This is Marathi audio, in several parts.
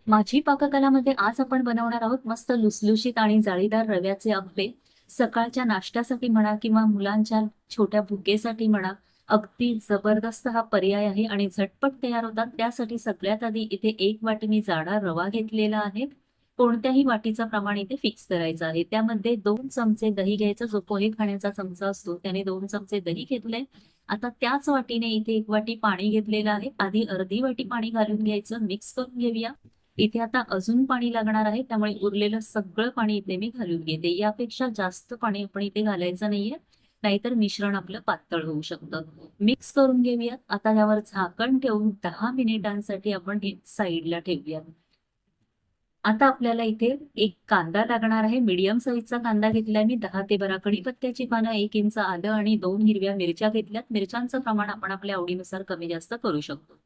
माझी पाककलामध्ये आज आपण बनवणार आहोत मस्त लुसलुशीत आणि जाळीदार रव्याचे अप्पे. सकाळच्या नाश्त्यासाठी म्हणा किंवा मुलांच्या छोट्या भुकेसाठी म्हणा, अगदी जबरदस्त हा पर्याय आहे आणि झटपट तयार होतात. त्यासाठी सगळ्यात आधी इथे 1 वाटी मी जाडा रवा घेतलेला आहे. कोणत्याही वाटीचं प्रमाण इथे फिक्स करायचं आहे. त्यामध्ये 2 चमचे दही घ्यायचं, जो पोहे खाण्याचा चमचा असतो त्याने 2 चमचे दही घेतलंय. आता त्याच वाटीने इथे 1 वाटी पाणी घेतलेलं आहे. आधी अर्धी वाटी पाणी घालून घ्यायचं, मिक्स करून घेऊया. इथे आता अजून पाणी लागणार आहे, त्यामुळे उरलेलं सगळं पाणी इथे मी घालून घेते. यापेक्षा जास्त पाणी आपण इथे घालायचं नाहीये, नाहीतर मिश्रण आपलं पातळ होऊ शकतं. मिक्स करून घेऊयात. आता यावर झाकण ठेवून 10 मिनिटांसाठी आपण हे साईडला ठेवूयात. आता आपल्याला इथे एक कांदा लागणार आहे. मीडियम साईजचा कांदा घेतलाय मी. 10 ते 12 कढीपत्त्याची पानं, 1 इंच आलं आणि 2 हिरव्या मिरच्या घेतल्यात. मिरच्यांचं प्रमाण आपण आपल्या आवडीनुसार कमी जास्त करू शकतो.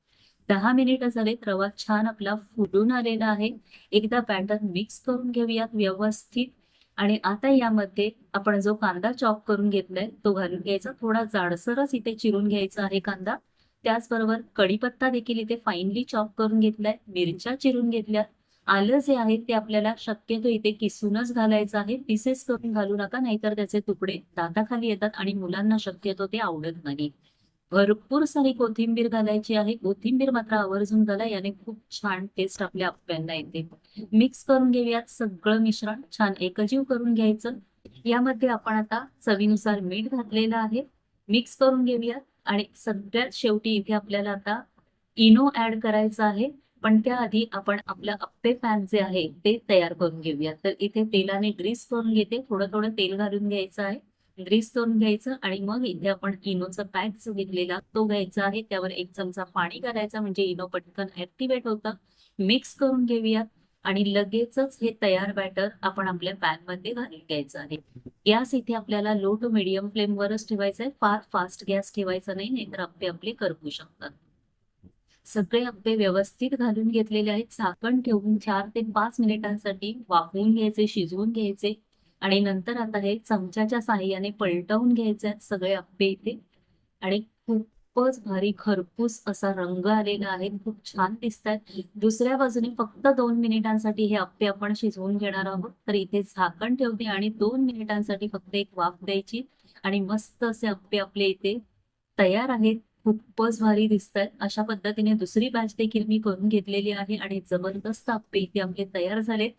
10 मिनिटं झालेत. रवा छान आपला फुलून आलेला आहे. एकदा बॅटर मिक्स करून घेऊयात व्यवस्थित. आणि आता यामध्ये आपण जो कांदा चॉप करून घेतलाय तो घालून घ्यायचा. थोडा जाडसरच इथे चिरून घ्यायचा आहे कांदा. त्याचबरोबर कढीपत्ता देखील इथे फाईनली चॉप करून घेतलाय. मिरच्या चिरून घेतल्या. आलं जे आहे ते आपल्याला शक्यतो इथे किसूनच घालायचं आहे. पीसेस करून घालू नका, नाहीतर त्याचे तुकडे दाताखाली येतात आणि मुलांना शक्यतो ते आवडत नाही. भरपूर सारी कोथिंबीर घालायची आहे. कोथिंबीर मात्र आवर्जून घाला, याने खूप छान टेस्ट आपल्या अप्प्यांना येते. मिक्स करून घेऊयात सगळं मिश्रण, छान एकजीव करून घ्यायचं. यामध्ये आपण आता चवीनुसार मीठ घातलेलं आहे. मिक्स करून घेऊयात. आणि सगळ्यात शेवटी इथे आपल्याला आता इनो ऍड करायचा आहे. पण त्याआधी आपण आपलं अप्पे पॅन जे आहे ते तयार करून घेऊया. तर इथे तेलाने ग्रीस करून घेते. थोडं थोडं तेल घालून घ्यायचं आहे. ग्रीस करून घ्यायचं आणि मग इथे आपण इनोचा पॅक जो घेतलेला तो घ्यायचा आहे. त्यावर 1 चमचा पाणी घालायचा, म्हणजे इनो पटकन ऍक्टिव्हेट होतं. मिक्स करून घेऊयात आणि लगेचच हे तयार बॅटर आपण आपल्या पॅन मध्ये घालून घ्यायचं आहे. गॅस इथे आपल्याला लो टू मीडियम फ्लेम वरच ठेवायचा आहे. फार फास्ट गॅस ठेवायचा नाही, नाहीतर अप्पे आपले करपू शकतात. सगळे अप्पे व्यवस्थित घालून घेतलेले आहेत. झाकण ठेवून 4 ते 5 मिनिटांसाठी वाफवून घ्यायचे, शिजवून घ्यायचे. आणि नंतर आता हे चमच्याच्या साहाय्याने पलटवून घ्यायचे आहेत सगळे अप्पे इथे. आणि खूपच भारी खरपूस असा रंग आलेला आहे. खूप छान दिसतात. दुसऱ्या बाजूने फक्त 2 मिनिटांसाठी हे अप्पे आपण शिजवून घेणार आहोत. तर इथे झाकण ठेवते आणि 2 मिनिटांसाठी फक्त एक वाफ द्यायची आणि मस्त असे अप्पे आपले इथे तयार आहेत. खूपच भारी दिसतात. अशा पद्धतीने दुसरी बॅच देखील मी करून घेतलेली आहे आणि जबरदस्त अप्पे इथे आपले तयार झालेत.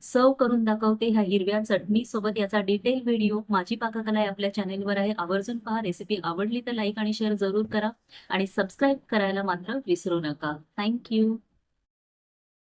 सर्व करून दाखवते ह्या हिरव्या चटणी सोबत. याचा डिटेल व्हिडिओ माझी पाककला आहे आपल्या चॅनेलवर आहे, आवर्जून पहा. रेसिपी आवडली तर लाईक आणि शेअर जरूर करा आणि सबस्क्राईब करायला मात्र विसरू नका. थँक्यू.